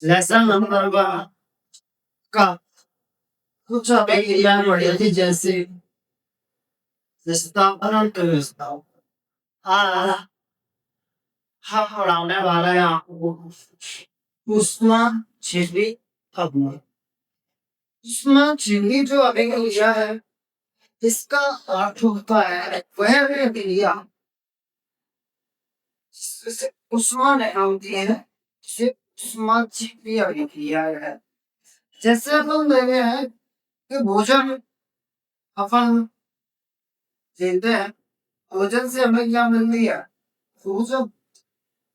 Lesson number one का कुछ हमें ज्ञान बढ़िया थी जैसे रिश्ता अनंत रिश्ता हाँ हम पढ़ाने वाला है आपको उस्मान छिड़ी अबू उस्मान छिड़ी जो अभी क्रिया है इसका अर्थ होता है वह क्रिया जिसे उस्मान ने नाम दिया है जिसे उस्मान छिड़ी अभी क्रिया है जैसे अपन देखे हैं कि भोजन अपन देते हैं भोजन से हमें क्या मिलती है भोजन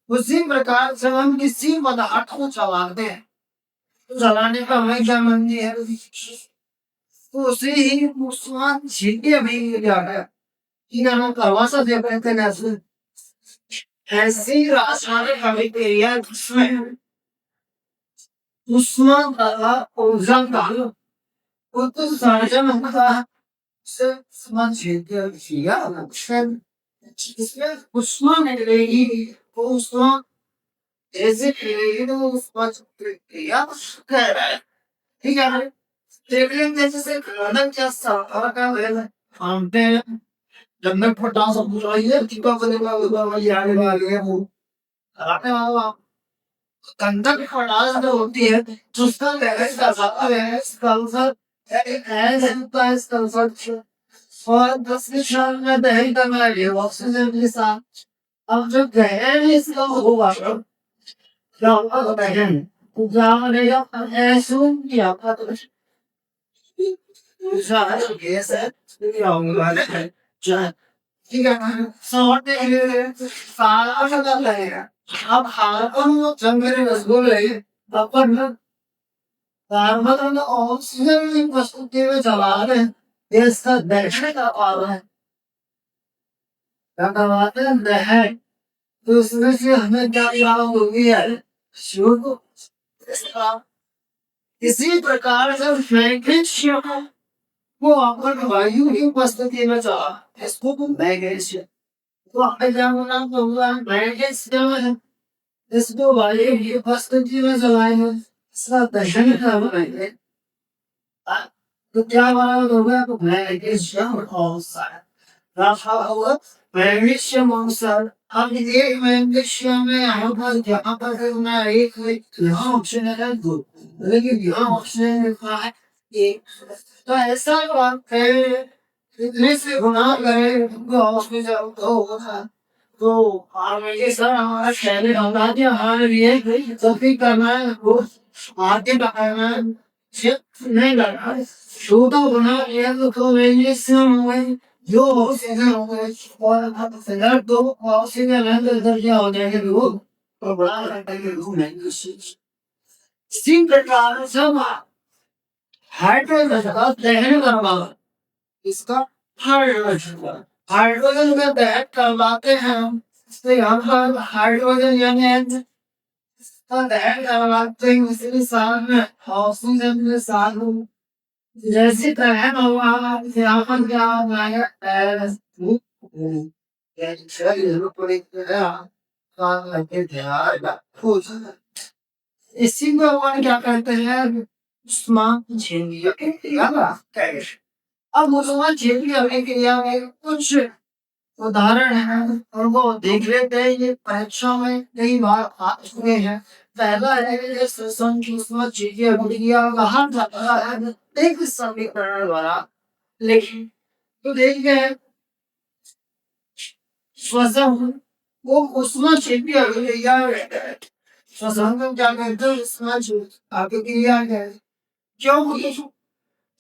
उसी प्रकार से हम किसी पदार्थ को चलाते हैं तो चलाने का हमें क्या मिलती है तो उसे ही उस्मान झींके अभी क्या है कि हम करवासा दे कहते हैं ऐसी रासायनिक अभिक्रिया जिसमें उस्मान का ऊर्जा का उत्सर्जन होता है से उस्मान झींके अभिक्रिया इसमें उस्मान निकलेगी वो उस्मान ऐसे उस्मान क्रिया कर रहा है ठीक है टेबलिंग जैसे से खाना क्या सारा का है हमने जब मैं फटा सब बुझाइए टीपा बने वाला यार वाले है वो कराटे वाला कंधा की फटास जो होती है उसका लेवल का साथ है कल्सर है कल्सर और 10 साल में दही का मैं ऑक्सीजन के साथ अब जो गहन इसका होगा क्या होता है जानेगा ऐसा क्या पता ठीक है सौटे सारा शब्द लगेगा अब हारपन जंगली रसगुल्ले अपन हारपन ऑक्सीजन प्रस्तुति में चला रहे हैं इसका दर्शन का पावर है क्या करवाते हैं दहन तो उसमें से हमें क्या प्राप्त होगी है शुद्ध इसी प्रकार से मैग्नीशियम वो अपन वायु की उपस्थिति में चला इसको मैग्नीशियम तो हमें जानना होगा मैग्नीशियम इसको वायु की उपस्थिति में चलाएंगे इसका दर्शन करवाएंगे तो क्या बना होगा तो मैग्नीशियम ऑक्साइड रखा हुआ मैग्नीशियम ऑक्साइड अब ये मैग्नीशियम में यहाँ पर मैं एक यहाँ ऑप्शन है दो लेकिन यहाँ ऑप्शन लिखा है एक तो ऐसा बात है इतने से गुना करे तो हॉस्पिटल तो होगा तो आगे सर हमारा शहर होगा कि हमारे लिए सभी करना है वो आगे बढ़ाना है सिर्फ नहीं करना छोटा गुना ये तो मेरे से हुए जो ऑक्सीजन हो गए और फिलहाल तो ऑक्सीजन है दर्जा हो जाएगा वो और बड़ा करके रूम है इसी प्रकार से हाइड्रोजन का दहन करवाना इसका हाइड्रोजन का दहन करवाते हैं तो यहाँ पर हाइड्रोजन यानी का दहन करवाते हैं उसी साथ में ऑक्सीजन के साथ जैसे दहन हुआ यहाँ पर क्या होगा इसी को अपन क्या कहते हैं उस्मान झेलिया अब मुसलमान झेलिया में क्रिया में कुछ उदाहरण है और वो देख लेते हैं ये परीक्षा में कई बार आ चुके हैं पहला है कि सन की उस्मान झेलिया क्रिया कहा जाता है एक समीकरण द्वारा लेकिन तो देखिए स्वसं वो उस्मान झेलिया क्रिया स्वसं को क्या कहते हैं उस्मान झेलिया क्रिया है क्योंकि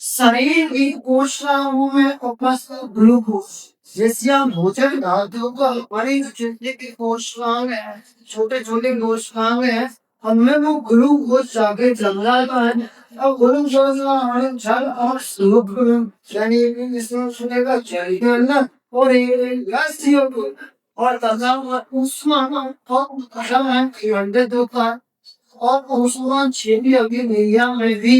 शरीर की कोशिकाओं में उपस्थित ग्लूकोज जैसे हम भोजन धातुओं का बड़ी छोटे की कोशिकाएं हैं छोटे छोटे कोशिकाएं हैं हमें वो ग्लूकोज जाके जम जाता है अब ग्लूकोज हमारे जल और सूक्ष्म यानी इसमें सुनेगा जल और ये गैसीय और तथा उष्मा और ठंडे होता है और उष्मा छिपी अभी मीडिया में भी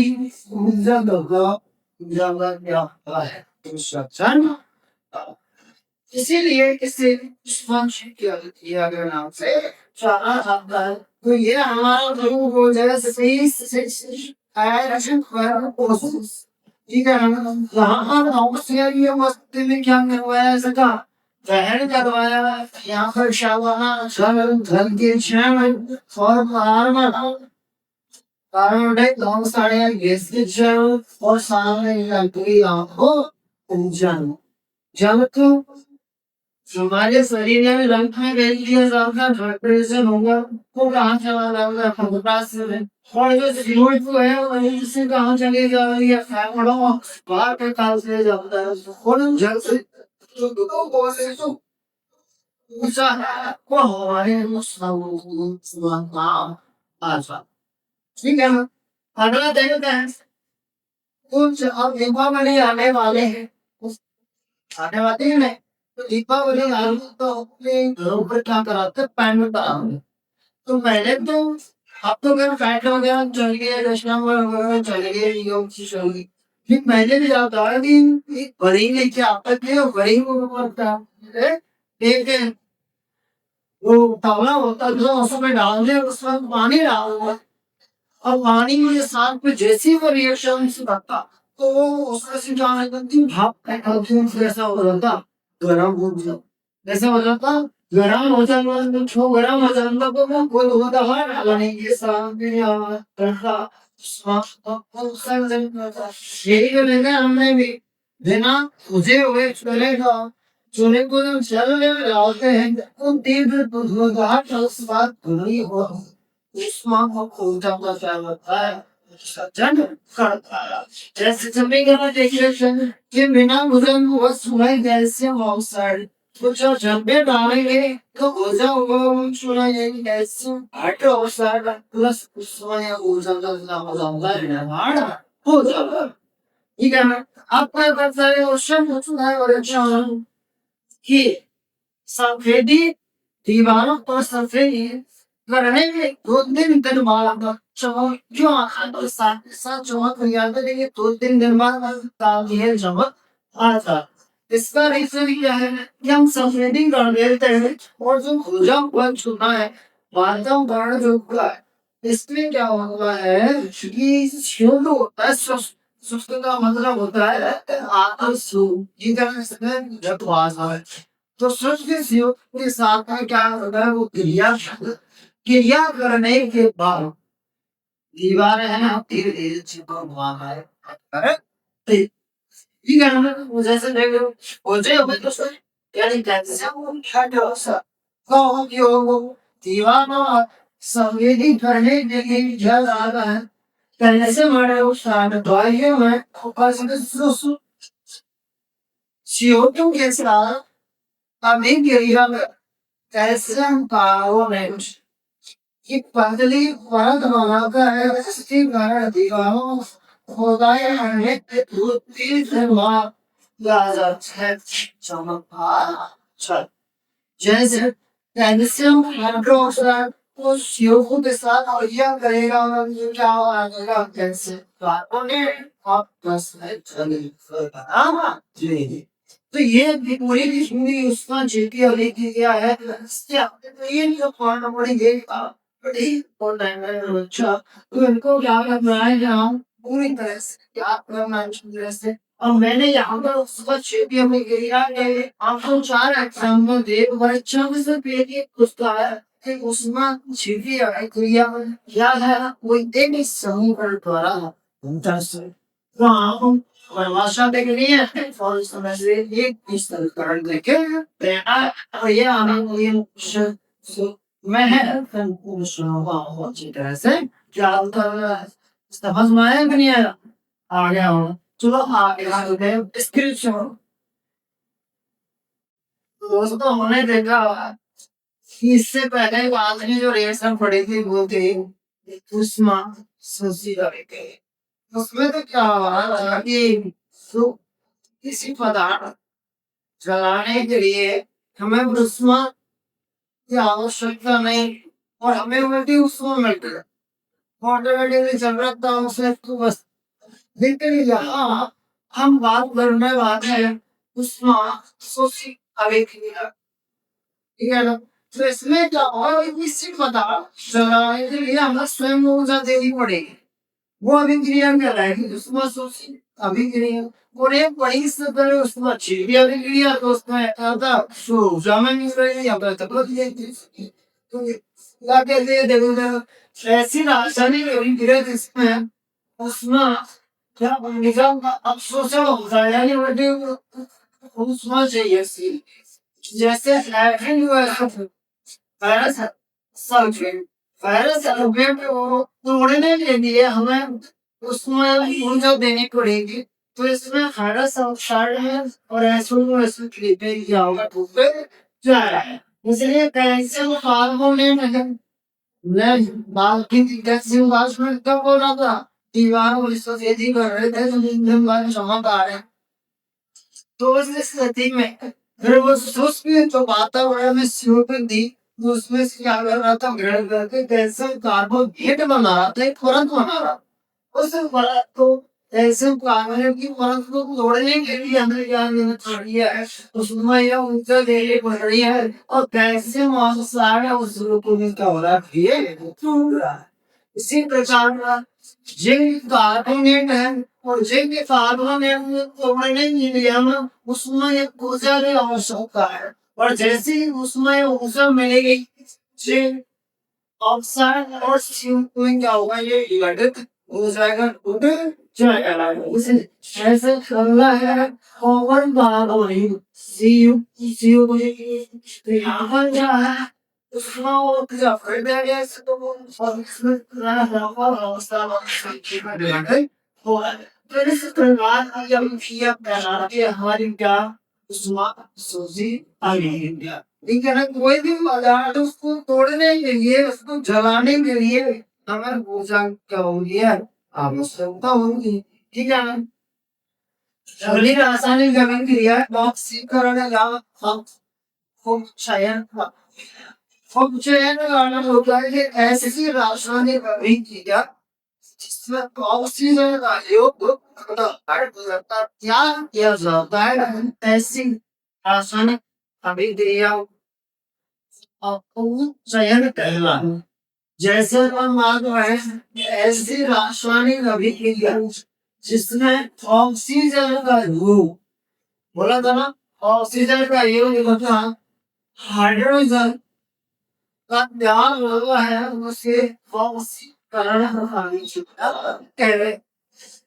ऊर्जा दबाव ऊर्जा क्या होता है तो इसीलिए इसे उष्मा छिपी अभी नाम से जाना जाता है तो ये हमारा गुरु हो जाए सही ठीक है वहां पर नौकरी मस्ती में क्या करवाया सका जहर करवाया यहाँ पर शाबाना घर के शाम और कारण दोनों साढ़े गेस के और सामने लगी आंखों जन्म जब तो हमारे शरीर में रंग में भेज दिया जाता प्रेशर होगा वो कहाँ चला जाएगा फंगस से और जो फ्लूइड जो है वही से कहाँ चलेगा ये फैमड़ो बाहर के काल से जाता है और जल से तो बहुत से तो ऊंचा वो हमारे मुस्लिम आजा ठीक है ना अगला देखते हैं कुछ अब दीपावली आने वाले हैं आने वाले हैं तो दीपावली आलू तो अपने घरों पर क्या कराते हैं पैंट कराते तो मैंने तो अब तो अगर पैंट वगैरह चल गए रचना वगैरह चल गए योग की चल गई फिर मैंने भी याद आया कि एक बड़ी लेके आता थे और बड़ी वो करता एक वो तवला होता था उसमें डाल दे उसमें पानी डाल दो और पानी के साथ में जैसी वो रिएक्शन करता तो वो उसमें से क्या है भाप कैसा हो जाता गरम हो जाता जैसे हो जाता गरम हो जाता छो गरम हो जाता तो वो कोई होता है पानी के साथ में करता यही करेंगे हमने भी बिना तुझे हुए चलेगा चुने को जब चलने में डालते हैं उन तीव्र बुद्धिमत्ता उस बात नहीं हो उस माँ को खोजा क्या होता है सज्जन करता है जैसे जमीन का डेकोरेशन कि बिना भुजन वो सुनाई जैसे मौसम कुछ जब भी डालेंगे तो भुजा वो सुनाई जैसे हट अवसर प्लस उसमें ऊर्जा का नाम होता है हो जाएगा ठीक है ना आपका करता है ओशन सुनाई और अच्छा कि सफेदी दीवारों पर सफेद करने में 2 दिन बाद जो आखिर साथ साथ चमक याद है 2 दिन बाद ताकि चमक आता इसका रीजन क्या है कि हम सफेदी कर देते हैं और जो भुजा हुआ चुना है वातावरण जो हुआ है इसमें क्या हुआ है कि शुद्ध होता है सुस्त का मतलब होता है आत्म जिनका जब भाषा है तो सृष्टि शिव के साथ में क्या होगा वो क्रिया करने के बाद दीवार है धीरे धीरे चिपक है ठीक है ना जैसे देखो मुझे अभी तो सर यानी कैसे वो छाटो सा कहो कि वो दीवाना संवेदी करने के लिए जल आ रहा है कैसे मारे उस साथ दवाइयों में फोकस सुसु CO2 के साथ अभी गिरिया कैसे हम पावर में कि पतली परत बनाकर है इसकी कारण दीवारों खुदाई करने के दूसरी से मार गाजर है चमक जैसे कैल्शियम हाइड्रोक्साइड को CO के साथ क्रिया करेगा और ये क्या होगा कैसे कार्बोनेट और प्लस है चलेगा जी तो ये पूरी की पूरी उसका जीपी वाली की गया है तो ये जो फॉर्म बड़ी गई बड़ी और अच्छा तो इनको क्या करना है यहाँ पूरी तरह से क्या करना है अच्छी तरह से और मैंने यहाँ पर उसका जीपी हमें गिरा है आपको 4 एग्जाम्पल दे बड़े अच्छा से पेटी उसका है कि उसमें जीपी क्रिया क्या है वो एक ही समूह पर द्वारा होता है तो आप परिभाषा देखनी है और समझ लीजिए इस तरह देखे तो ये आने वाली मैं है सुना अच्छी तरह से क्या समझ में आया कि नहीं आया आ गया हूँ चलो आगे आगे डिस्क्रिप्शन दोस्तों हमने देखा कि इससे पहले बात की जो रिएक्शन पड़ी थी वो थी उष्मा सोची करके उसमें तो क्या हुआ कि किसी पदार्थ जलाने के लिए हमें उष्मा की आवश्यकता नहीं और हमें उल्टी उष्मा मिलती है ऑटोमेटिकली जरूरत था उसे तो बस लेकिन यहाँ हम बात करने वाले हैं उष्मा सोची अभिक्रिया ठीक है ना तो इसमें क्या होगा इसी बता इसके लिए हमें स्वयं ऊर्जा देनी पड़ेगी। वो अभी क्रिया कर रहा है उसमें सोची अभी क्रिया और एक बड़ी स्तर उसमें अच्छी भी अभी क्रिया तो उसमें आता सो जामे नहीं रही या तो तब ये तो लाके दे देखो ऐसी रासायनिक अभी क्रिया जिसमें उसमें क्या निजाम का अवशोषण होता है यानी बड़े उसमें चाहिए सी जैसे latrine virus sulphate virus sulphate को तोड़ने के लिए हमें उसमें ऊर्जा देनी पड़ेगी। तो इसमें हाइड्रस ऑक्साइड है और एसो क्या होगा धूप पे जा रहा है इसलिए कैल्शियम कार्बोनेट है नहीं बाकी कैल्शियम कार्बोनेट कब हो रहा था दीवार को इसको तेजी कर रहे थे तो दिन बाद चमक आ रहे तो उस स्थिति में फिर वो शुष्क जो वातावरण में सीओ2 दी तो उसमें से क्या कर रहा था ग्रहण करके कैल्शियम कार्बोनेट बना रहा था एक परत बना रहा उस परत को कैल्शियम कार्बोनेट की परत को तोड़ने के लिए हमें क्या देना चाहिए उसमें यह ऊर्जा देनी पड़ रही है और कैल्शियम ऑक्साइड उस रूप में क्या हो रहा है इसी प्रकार जिंक कार्बोनेट है और जिंक कार्बोनेट तोड़ने के लिए हम उसमें एक ऊर्जा की आवश्यकता है और जैसे ही उसमें ऊर्जा मिलेगी जिंक ऑक्साइड और CO2 क्या होगा ये डिवाइडेड हो जाएगा टूट जाएगा उसे ऐसे करना है और बार वही CO तो यहाँ पर क्या है उसमें वो क्या कर दिया इसको और इसमें और अवस्था में हो फिर इस प्रकार जब किया पहला कि हमारी क्या उसमें सूजी आ गई ठीक है ना कोई भी पदार्थ उसको तोड़ने के लिए उसको जलाने के लिए हमें ऊर्जा क्या होगी आवश्यकता होगी ठीक है ना अगली रासायनिक जमीन क्रिया ऑक्सीकरण या क्षयन क्षयन कारण होता है कि ऐसी रासायनिक जमीन क्रिया जिसमें ऑक्सीजन का योग त्याग किया जाता है ऐसी रासायनिक अभिक्रिया चयन करना जैसे हम मान रहे हैं ऐसी रासायनिक अभिक्रिया जिसमें ऑक्सीजन का योग बोला था ना ऑक्सीजन का योग होता हाइड्रोजन का ध्यान हुआ है उसे ऑक्सीकरण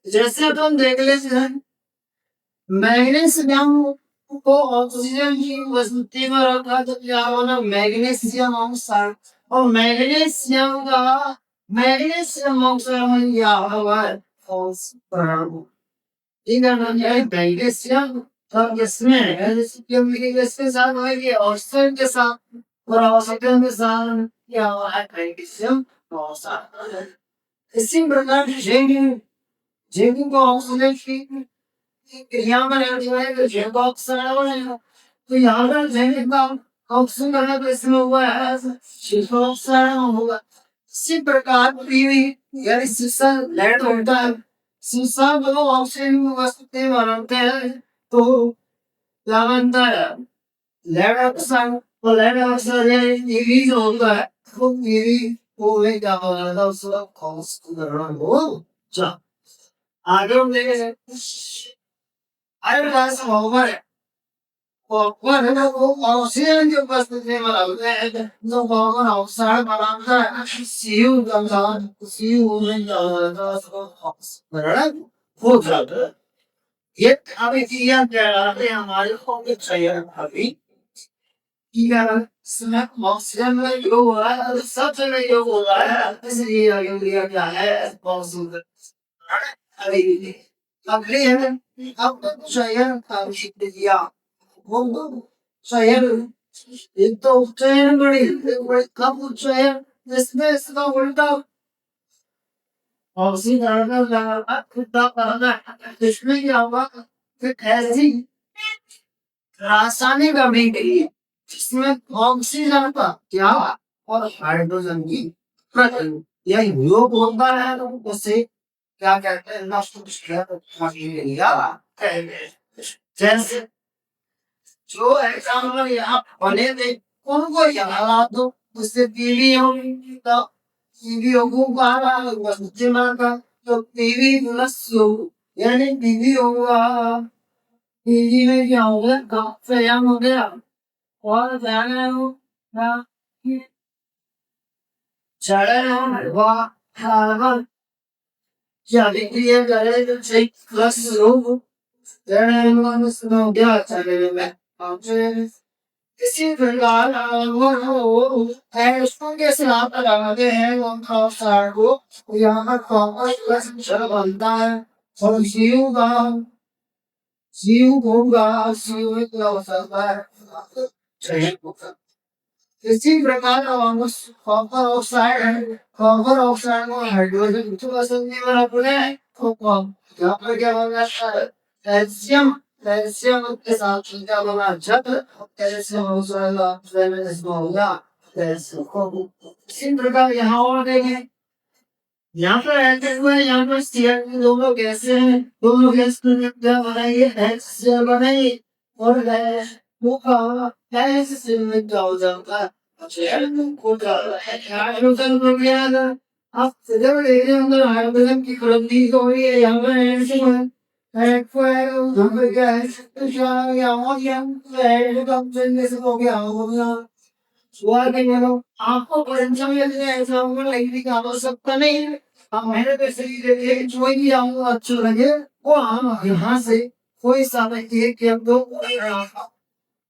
जैसे तुम देख लेते हैं मैग्नीशियम को ऑक्सीजन की उपस्थिति में रखा तो क्या होना मैग्नीशियम ऑक्साइड और मैग्नीशियम ऑक्साइड में क्या होगा ठीक है ना ये मैग्नीशियम और इसमें इसके साथ होगी ऑक्सीजन के साथ और ऑक्सीजन के साथ क्या होगा मैग्नीशियम ऑक्साइड इसी प्रकार जिंक को ऑक्सीजन की यहाँ पर जो है कि जिंक ऑक्साइड है तो यहाँ पर जिंक का ऑक्सीजन करना तो इसमें हुआ है जिंक ऑक्साइड होगा इसी प्रकार पीवी यानी शीशा लेड होता है शीशा को ऑक्सीजन की उपस्थिति में बनाते हैं तो क्या बनता है लेड ऑक्साइड और लेड ऑक्साइड ईवी जो होता है वो ईवी वो में क्या होता है उसका ऑक्सीजन हो जा आगे हम देखेंगे आयोडाइज ओवर और है वो ऑक्सीजन की उपस्थिति में रहते हैं जो कॉमन ऑक्साइड बनाता है सीयू में जाता है उसको ऑक्सीजन हो जाता है ये अभी क्रिया कहलाते हैं हमारे को चाहिए अभी क्रिया इसमें ऑक्सीजन में योग हो रहा है सबसे में योग हो रहा है इसलिए आगे क्रिया क्या है ऑक्सीजन अभी अगली है अब चयन क्रिया वो चयन एक तो चयन बड़ी कब चयन इसमें इसका उल्टा ऑक्सीजन का लगा खुदा करना इसमें क्या होगा कि ऐसी रासायनिक अभिक्रिया जिसमें ऑक्सीजन का क्या और हाइड्रोजन की प्रतिक्रिया यह योग होता है तो उसे क्या कहते हैं जैसे जो एग्जाम्पल यहाँ बने थे उनको यहाँ दो उससे पीवी होगी तो पीवी होगी बारा बच्चे मार का तो पीवी प्लस यानी पीवी होगा पीवी में क्या होगा काफे यहाँ हो गया और जाना हो चढ़े वाह हाँ क्या बिक्री करे तो सही प्लस हो चढ़े मानुस में क्या चढ़े में इसी प्रकार वो है उसको कैसे आप लगाते हैं वो खासार को यहाँ खास प्लस चल बनता है और जीव होगा जीव एक होता है इसी प्रकार कॉपर ऑक्साइड में हाइड्रोजन तो असली में अपने यहाँ पर क्या होगा कैल्शियम कैल्शियम के साथ क्या होगा जब कैल्शियम ऑक्साइड में होगा कैल्शियम को इसी प्रकार यहाँ और देखें यहाँ पर रहते हुए यहाँ पर सीएल दोनों गैसें हैं दोनों गैस क्या बनाइए HCl बनाइए और वो कहा HCl में क्या हो जाता है हाइड्रोजन हो गया था अब जब लेने अंदर हाइड्रोजन की खुलंदी हो रही है यहाँ पर HCl है यहाँ पर क्या है तो यहाँ से हो गया सुबह के लोग आपको परिचय मिलने ऐसा होगा लगने की आवश्यकता नहीं है हम मेरे पे शरीर जो भी आपको अच्छा लगे वो हम यहाँ से कोई समय एक या दो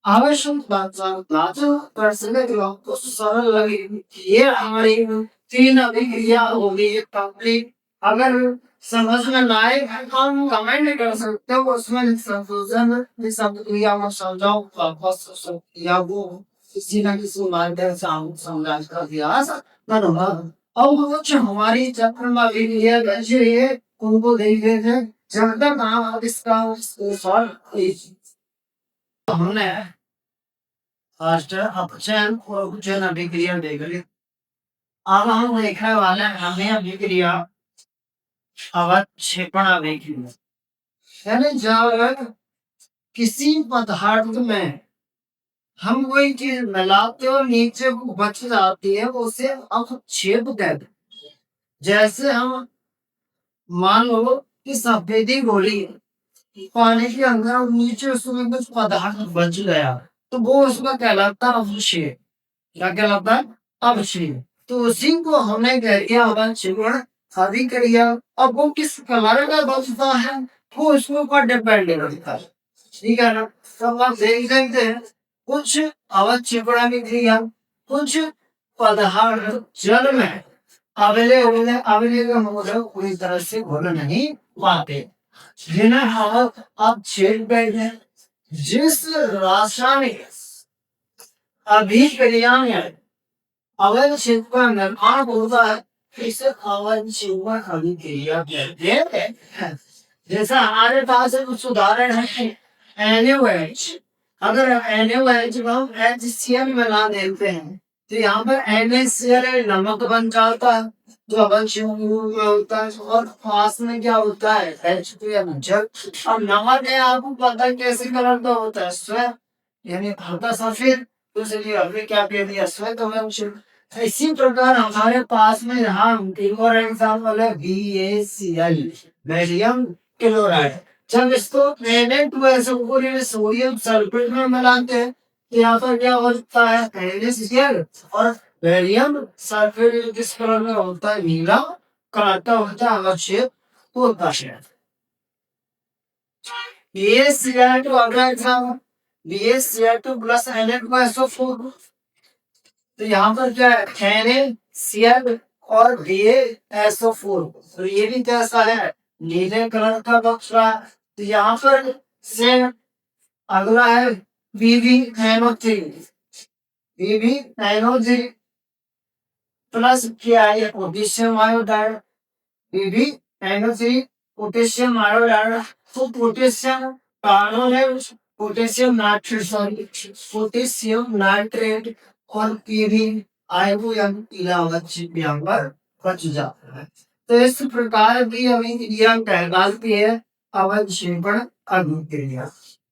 आवश्यक बात कर सके तो सरल लगे ये हमारी तीन अभिक्रिया होगी कंप्लीट अगर समझ में ना आए हम कमेंट कर सकते हो उसमें संशोधन इस अभिक्रिया में समझाओ वापस या वो किसी न किसी माध्यम से हम समझा कर दिया धन्यवाद अब कुछ हमारी चक्र में अभिक्रिया कैसी है उनको देख लेते हैं जब तक आप इसका सॉल्व हमने फर्स्ट अपचयन और उपचयन अभिक्रिया देख ली अब हम देखने वाले हमें अभिक्रिया अवक्षेपण अभिक्रिया यानी जब किसी पदार्थ में हम कोई चीज मिलाते और नीचे को बच जाती है उसे अवक्षेप कहते हैं जैसे हम मान लो कि सफेदी गोली पानी के अंदर नीचे उसमें कुछ पदार्थ बच गया तो वो उसका कहलाता है अवक्षेप क्या कहलाता है अवक्षेप तो उसी को हमने कह दिया अवक्षेपण अभिक्रिया अब वो किस कलर का बचता है वो उसके ऊपर डिपेंड करता है ठीक है ना सब आप देख सकते हैं कुछ अवक्षेपण अभिक्रिया कुछ पदार्थ जल में अवेलेबल होकर पूरी तरह से घुल नहीं पाते जिन्हें हम अब छेद कहते हैं जिस रासायनिक अभिक्रिया में अवक्षेप का निर्माण होता है इसे अवक्षेपण अभिक्रिया कहते हैं जैसा हमारे पास कुछ उदाहरण है NaOH अगर NaOH को हम HCl मिला देते हैं तो यहाँ पर NaCl नमक बन जाता है जो अवक्षेपण में होता है और पास में क्या होता है H2 जल अब नमक है आपको पता कैसे कलर का होता है स्वेत यानी हल्का सफेद तो चलिए अभी क्या कह दिया स्वेत अवक्षेपण इसी प्रकार हमारे पास में यहाँ और एग्जाम्पल है BaCl बेरियम क्लोराइड जब इसको सोडियम सल्फेट में मिलाते हैं तो यहाँ पर क्या होता है NaCl और बेरियम सल्फेट किस कलर में होता है नीला कराता होता है अवक्षेप होता है BaCl2 अगला एग्जाम्पल BaCl2 प्लस Na2SO4 तो यहाँ पर क्या है NaCl और BaSO4 तो ये भी कैसा है नीले कलर का बॉक्स रहा तो यहाँ पर से अगला है BbNO3 प्लस क्या है potassium iodide BbNO3 potassium iodide तो पोटेशियम कार्बन है पोटेशियम नाइट्रेट और पीवी आयोडीन इलावचित यहाँ पर बच जाता है तो इस प्रकार की अभिक्रिया कहलाती है अवक्षेपण अभिक्रिया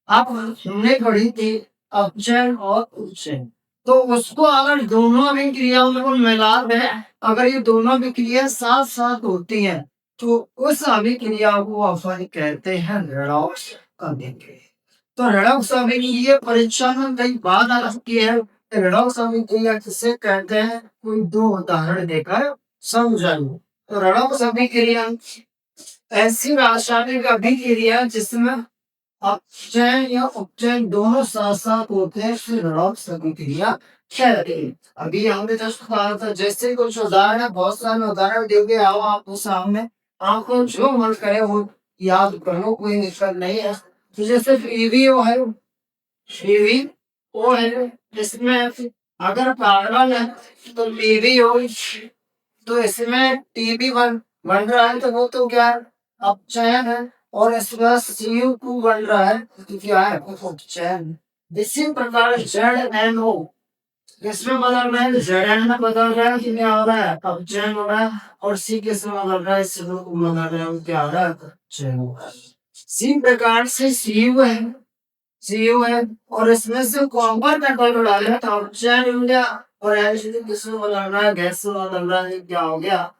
अब हमने पढ़ी थी अपचयन और उपचयन तो उसको अगर दोनों भी क्रियाओं को मिला दें, अगर ये दोनों भी क्रिया साथ-साथ होती हैं, तो उस अभिक्रिया को अपन कहते हैं रेडॉक्स अभिक्रिया। तो रेडॉक्स अभिक्रिया परीक्षा में कई बार आ चुकी है। रेडॉक्स अभिक्रिया किसे कहते हैं? कोई 2 उदाहरण देकर समझाइए। तो रेडॉक्स अभिक्रिया ऐसी रासायनिक अभिक्रिया जिसमें अपचयन या उपचयन दोनों साथ-साथ होते हैं, इसे रेडॉक्स अभिक्रिया कहते हैं। अभी हमने जस्ट कहा था, जैसे कुछ उदाहरण है, बहुत सारे उदाहरण देंगे आओ आपको सामने, आपको जो मन करे वो याद कर लो, कोई दिक्कत नहीं है। तो जैसे ईवीओ है, ईवीओ है, इसमें अगर पैरेलल है तो ईवीओ, तो इसमें टीबी बन रहा है, तो वो तो क्या है? अपचयन है। और इसके बाद CO2 बन रहा है, तो क्या है? उपचयन। इसी प्रकार ZNO, इसमें बदल रहा है, ZN में बदल रहा है, क्या हो रहा है? अपचयन हो रहा है। और C किसमें बदल रहा है? CO2 बदल रहा है, क्या हो रहा है? अपचयन हो रहा है। इसी प्रकार से CU है, और इसमें से कॉपर पेट्रोल डाल है, तो अपचयन हो गया। और एल्यूमीनियम किसमें बदल रहा है? गैस में बदल रहा है, क्या हो गया?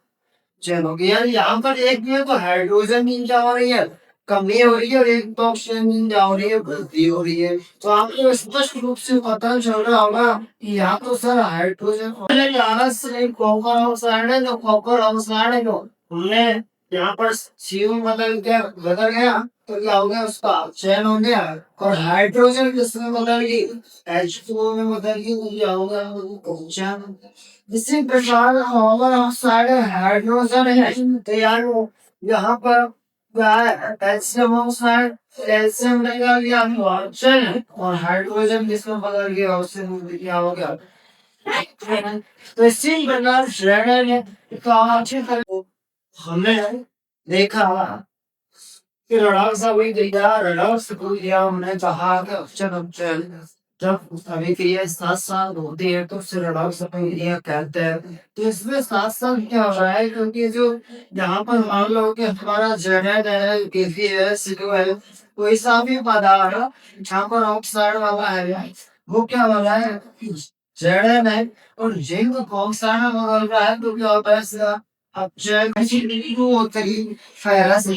चलो यार, यहाँ पर एक में तो हाइड्रोजन की क्या हो रही है? कमी हो रही है, और एक तो ऑक्सीजन की क्या हो रही है? वृद्धि हो रही है। तो आपको स्पष्ट रूप से पता चल रहा होगा कि यहाँ तो सर हाइड्रोजन से कॉपर ऑक्साइड है, जो कॉपर ऑक्साइड है, जो हमने यहाँ पर सीयू बदल गया, तो क्या हो गया? उसका चयन हो गया। और हाइड्रोजन किसमें बदल गई? H2O में बदल गई, तो क्या होगा? चयन। इसी प्रकार कॉपर ऑक्साइड हाइड्रोजन है, तो यार यहाँ पर क्या है? कैल्शियम ऑक्साइड, कैल्शियम निकल गया, ऑक्सीजन, और हाइड्रोजन जिसमें बदल गया उससे क्या हो गया? तो इसी प्रकार श्रेणी है, तो अच्छी तरह हमने देखा कि रेडॉक्स अभिक्रिया, रेडॉक्स अभिक्रिया हमने कहा कि अपचयन जब अभिक्रिया साथ साथ होती है तो उसे रेडॉक्स अभिक्रिया कहते हैं। तो इसमें साथ साथ क्या हो रहा है, क्योंकि जो यहाँ पर मान लो कि हमारा जेनेट है, केफी है, सिलो है, कोई सा भी पदार्थ जहाँ पर ऑक्साइड वाला है, वो क्या वाला है? जेनेट है। और जिंक ऑक्साइड में बदल रहा है, तो क्या होता है इसका? अपचयन होता है। फेरस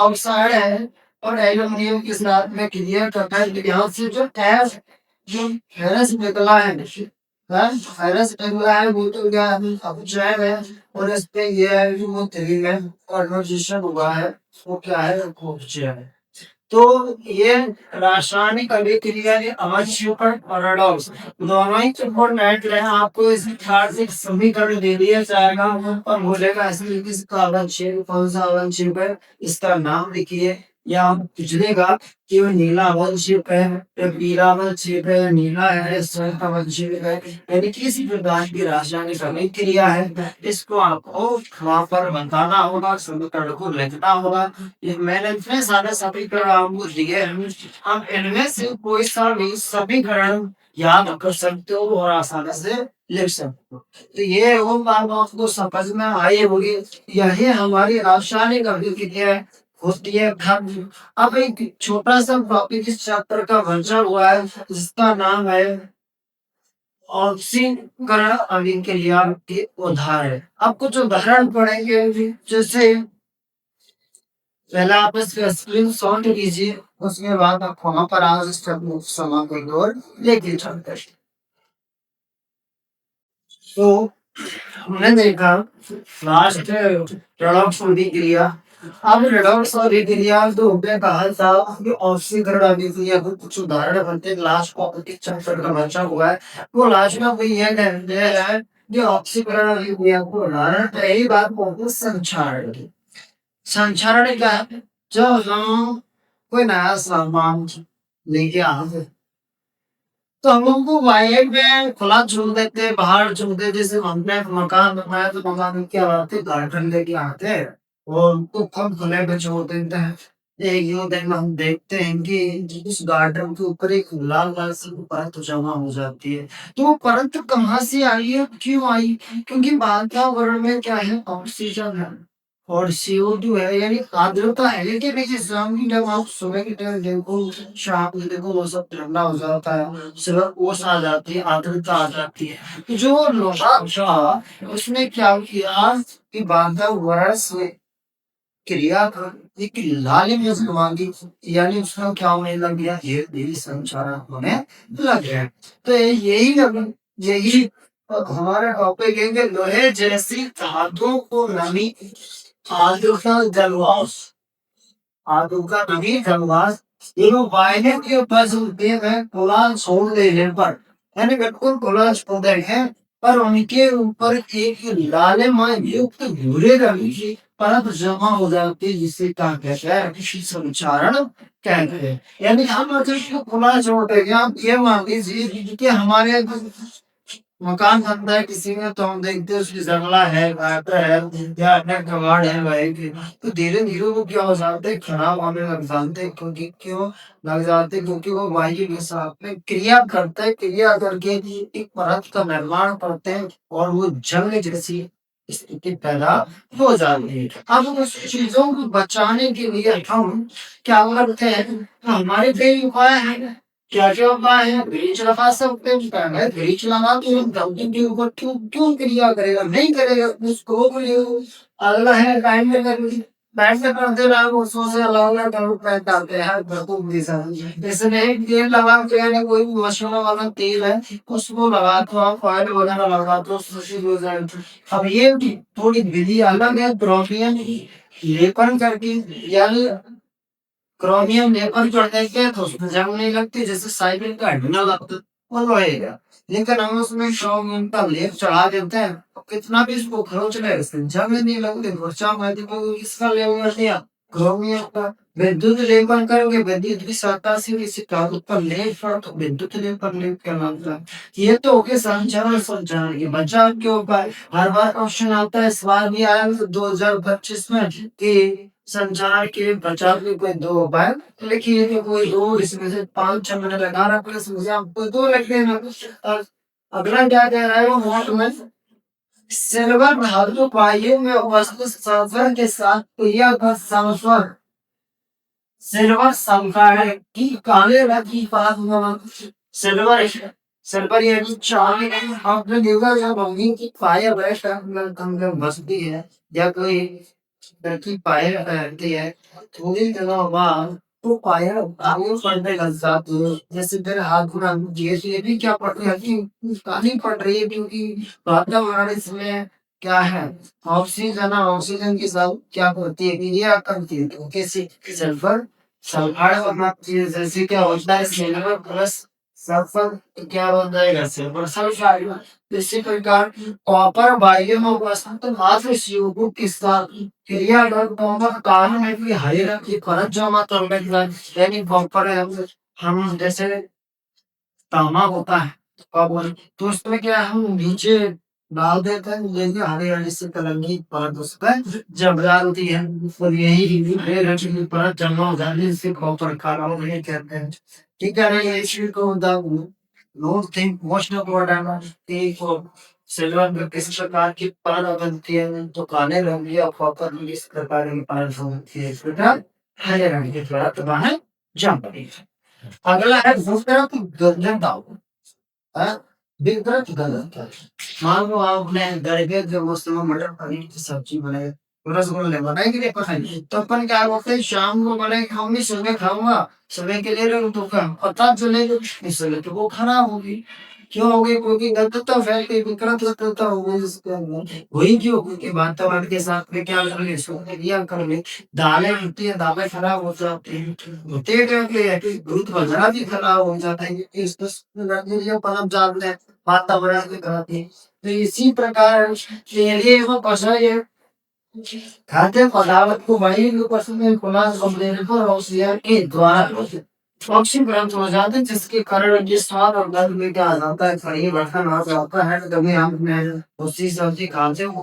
ऑक्साइड है, और एल्यूमीनियम के साथ में क्रिया करता है, तो यहाँ से जो फेरस निकला है, फेरस निकला है, वो तो क्या है? अपचयन है। और इस पे ये है कि वो 3 में कन्वर्जेशन हुआ है, वो क्या है? अपचयन है। तो ये रासायनिक अभिक्रिया के अवक्षेपण पैराडॉक्स दोनों ही इंपॉर्टेंट है। आपको इस प्रकार से समीकरण दे दिया जाएगा और बोलेगा इसमें किसका अवक्षेप, कौन सा अवक्षेप है, इसका नाम लिखिए, या पूछेगा कि वो नीला अवक्षेप है या पीला अवक्षेप है, या नीला है या श्वेत अवक्षेप है, यानी किसी प्रकार की रासायनिक अभिक्रिया है, इसको आपको वहां पर बताना होगा, समीकरण को लिखना होगा। ये मैंने इतने सारे समीकरण आपको दिए हैं, हम इनमें से कोई सा भी समीकरण याद कर सकते हो और आसानी से लिख सकते हो। तो ये वो बात आपको समझ में आई होगी। यही हमारी रासायनिक अभिक्रिया होती है। अब एक छोटा सा टॉपिक इस चैप्टर का बचा हुआ है, जिसका नाम है ऑक्सीकरण अभिक्रिया के उदाहरण। अब कुछ उदाहरण पढ़ेंगे, जैसे पहले आप इसका स्क्रीनशॉट लीजिए, उसके बाद आप वहां पर आज समाप्ति की ओर लेके चलते हैं। तो हमने देखा लास्ट रेडॉक्स अभिक्रिया। अब रेडॉक्स अभिक्रिया तो हमने कहा था कि ऑक्सीकरण अभिक्रिया को कुछ उदाहरण बनते लास्ट टॉपिक चैप्टर का बचा हुआ है। वो लास्ट में वही ये कहते हैं कि ऑक्सीकरण अभिक्रिया को उदाहरण पहली बात को संक्षारण की। संक्षारण क्या है? जब हम कोई नया सामान लेके आते, तो हम लोग को वाइड में खुला छोड़ देते हैं, बाहर छोड़ देते, जैसे हमने एक मकान बनाया तो मकान में क्या आते, गार्डन लेके आते हैं और उनको कम खुले में छोड़ देते हैं। एक यूं दिन में हम देखते हैं कि उस गार्डन के ऊपर एक लाल लाल सी परत जमा हो जाती है। तो वो परत कहाँ से आई है, क्यों आई? क्योंकि वातावरण में क्या है? ऑक्सीजन है। और CO2 है यानी आर्द्रता है, लेकिन देखिए शाम की टाइम आप सुबह के टाइम देखो, शाम को देखो वो सब ठंडा हो जाता है, सुबह ओस आ जाती है, आर्द्रता आ जाती है। जो लोहा था उसने क्या किया कि वातावरण से क्रिया कर एक लाली में मांगी, यानी उसका क्या होने लग गया, धीरे धीरे संचार होने लग गया। तो यही हमारा टॉपिक है कि लोहे जैसी धातुओं को नमी, आद्रता, जलवाष्प, आद्रता नमी, जलवाष्प, ये लोग वायु के ऊपर होते हैं, गोला छोड़ देने पर, यानी बिल्कुल गोला छोड़ देंगे पर उनके ऊपर एक लालिमा युक्त भूरे रंग की परत जमा हो जाती है, जिसे क्या कहते हैं, किसी संचारण कहते हैं। यानी हम अगर इसको खुला छोड़ देंगे, आप ये मान लीजिए कि हमारे मकान बनता है किसी में, तो हम देखते हैं उसकी जंगला है, गाटर है या अन्य कबाड़ है भाई के, तो धीरे धीरे वो क्या हो जाते हैं, खराब होने लग जाते हैं। क्योंकि क्यों लग जाते हैं, क्योंकि वो वायु के साथ में क्रिया करते हैं, क्रिया करके एक परत का निर्माण करते हैं और वो जंग जैसी स्थिति पैदा हो जाती है। अब उस चीजों को बचाने के लिए हम क्या करते हैं, हमारे कई उपाय हैं। क्या क्या उपाय है, ब्रिज लगा सकते हैं, पहले ब्रिज लगा तो हम गलती के ऊपर क्यों क्यों क्रिया करेगा, नहीं करेगा उसको बोलिए। अगला है टाइम में कर बैठ से करते रहो, उसको से अलग अलग पैक डालते हैं भरपूर दिशा, इसने एक तेल लगा के, यानी कोई भी मशीन वाला तेल है उसको लगा तो आप ऑयल वगैरह लगा तो सुशील हो जाए। अब ये थोड़ी विधि अलग है, क्रोमियम लेपन करके, यानी क्रोमियम लेपन कर देंगे तो उसमें जंग नहीं लगती, जैसे साइकिल का हिलना लगता वो रहेगा। लेकिन हम उसमें क्रोमियम का लेप चढ़ा देते हैं, तो कितना भी इसको खरोच ले इसमें जंग नहीं लगती, खर्चा मारती, तो इसका लेप कर दिया क्रोमियम का। विद्युत लेपन करोगे, विद्युत की सहायता से किसी धातु पर लेप पड़ तो विद्युत लेपन लेप कहलाता है। ये तो हो गए संचार और संचार के बचाव के उपाय। हर बार क्वेश्चन आता है, इस बार भी आया 2025 में कि संचार के बचाव के कोई दो उपाय लिखिए, तो कोई दो, इसमें से 5-6 मैंने लगा रखा है, मुझे आपको दो लिख देना। और अगला क्या कह रहा है वो नोट में, सिल्वर धातु वायु में वस्तु सल्फर के साथ क्रिया का संस्वर, सिल्वर सल्फाइड की काले रंग की बात, सिल्वर सिल्वर यानी चांदी, आपने देखा जब अग्नि की फायर ब्रस्ट अंदर बसती है या कोई लड़की पायल पहनती है, थोड़ी दिनों बाद तो पायल आगे पड़ने लग जाती है, जैसे तेरे हाथ पूरा ये भी क्या पड़ रही है कि काली पड़ रही है, क्योंकि वातावरण इसमें क्या है, ऑक्सीजन, ऑक्सीजन के साथ क्या करती है, क्रिया करती है, तो कैसे सल्फर सल्फाइड बनना चाहिए, जैसे क्या होता है सिल्वर प्लस सल्फर, तो क्या बन जाएगा सिल्वर सल्फाइड। इसी प्रकार कॉपर वायु में उपस्थित मात्र CO2 के साथ क्रिया कर कॉपर कारण है कि हरे रंग की परत जमा करने के बाद, यानी कॉपर है, हम जैसे तांबा होता है कॉपर, तो उसमें क्या है, हम नीचे डाल देते हैं, जैसे हरे हरे से कलंगी परत उस पर जम जाती है, और यही हरे रंग की परत जमा हो जाने से कॉपर काला होने कहते हैं। ठीक है ना, ये इसी को लोग थिंक मोस्ट इम्पोर्टेंट सिल्वर में किस प्रकार की परत बनती है, तो काले रंग की, और कॉपर में किस प्रकार की परत बनती है, इस प्रकार हरे रंग की परत बाहर जम रही है। अगला है दूसरा तो गंजन दाव, हाँ, विपरीत गलत है। मान लो आपने गर्मियों के मौसम में मटर पनीर की सब्जी बनाई, रसगुल्ले बनाए कि नहीं पकाई, तो अपन क्या बोलते हैं, शाम को बनाए खाऊंगी, सुबह खाऊंगा, सुबह के लिए रख तो पता चलेगा इसलिए तो वो खराब होगी। क्यों होगी, क्योंकि गलत फैल के विकृत होता होगा इसके अंदर, वही क्यों, क्योंकि वातावरण के साथ में क्या कर ले, क्रिया कर ले, दालें होती है, दालें खराब हो जाती है, होते क्या है कि दूध वगैरह भी खराब हो जाता है, क्योंकि इस तो परम जाते हैं वातावरण के कराती। तो इसी प्रकार तेरे एवं पशु खाद्य पदार्थ को वायु के उपस्थिति में खुला छोड़ देने पर ऑक्सीजन के द्वारा ऑक्सीकरण हो जाते हैं, जिसके कारण ये स्वाद और गंध में क्या आ जाता है, खड़ी बर्तन आ जाता है, कभी हम उसी सब्जी खाते हो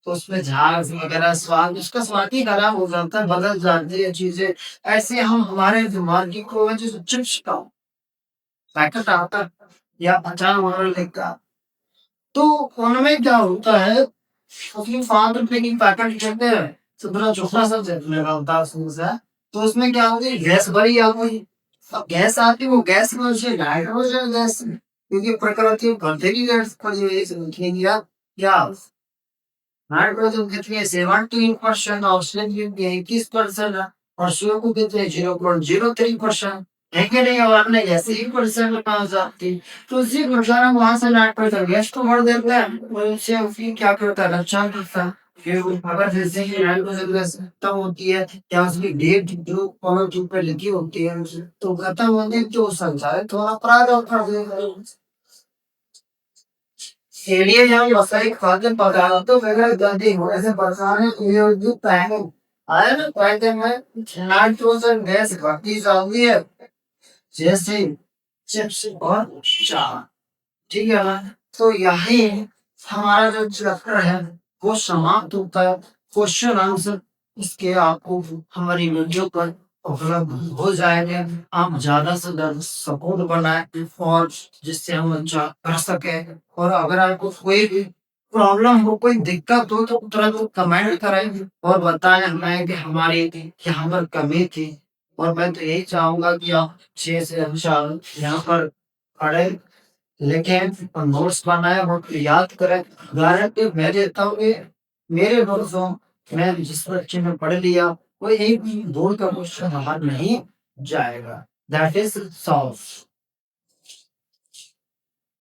तो उसमें झाग वगैरह स्वाद, उसका स्वाद ही खराब हो जाता है, बदल जाती है चीजें। ऐसे हम हमारे दिमाग को जो चिप्स का पैकेट आता है या अचार वगैरह लिखता है, तो उनमें क्या होता है, उसमें 5 रुपए की पैकेट देते हैं, तो बड़ा छोटा सा लगा होता है उसमें से, तो उसमें क्या होगी, गैस भरी आ गई। अब गैस आती, वो गैस में से नाइट्रोजन गैस, क्योंकि प्रकृति में भरते की गैस पर जो है लिखेंगे आप क्या, नाइट्रोजन कितनी है 17%, ऑक्सीजन की 21% है, और CO को कितने 0.03% है कि नहीं। और आपने जैसे ही परसेंट कहा जाती, तो उसी प्रकार हम वहां से नाइट्रोजन गैस को भर देते हैं, और उससे उसकी क्या करता है, रक्षा करता है। फिर अगर जैसे ही नाइट्रोजन गैस खत्म होती है, या उसकी डेट जो कॉलम ट्यूब पे लिखी होती है, तो खत्म होने जो संचालित थोड़ा प्रारंभ कर देगा। सीढ़ियाँ जहाँ व्यावसायिक खाद्य पदार्थों वगैरह गंदी होने से परेशान है, ये जो पहले आया ना, पहले में नाइट्रोजन गैस घटती जाती है, जैसे चिप्स और चाय, ठीक है ना। तो यही हमारा जो चैप्टर है वो समाप्त होता है। क्वेश्चन आंसर इसके आपको हमारी वीडियो पर उपलब्ध हो जाएंगे। आप ज्यादा से ज्यादा सपोर्ट बनाए, और जिससे हम अच्छा कर सके। और अगर आपको कोई भी प्रॉब्लम हो, कोई दिक्कत हो, तो तुरंत कमेंट करें और बताएं हमें कि हमारी यहाँ पर कमी थी। और मैं तो यही चाहूंगा कि आप 6 से 4 यहाँ पर पढ़े लिखें और नोट्स बनाए और याद करें। गारंटी मैं देता हूँ कि मेरे नोट्सों मैं जिस बच्चे ने पढ़ लिया, वो एक भी बोर्ड का क्वेश्चन बाहर नहीं जाएगा। That is solve.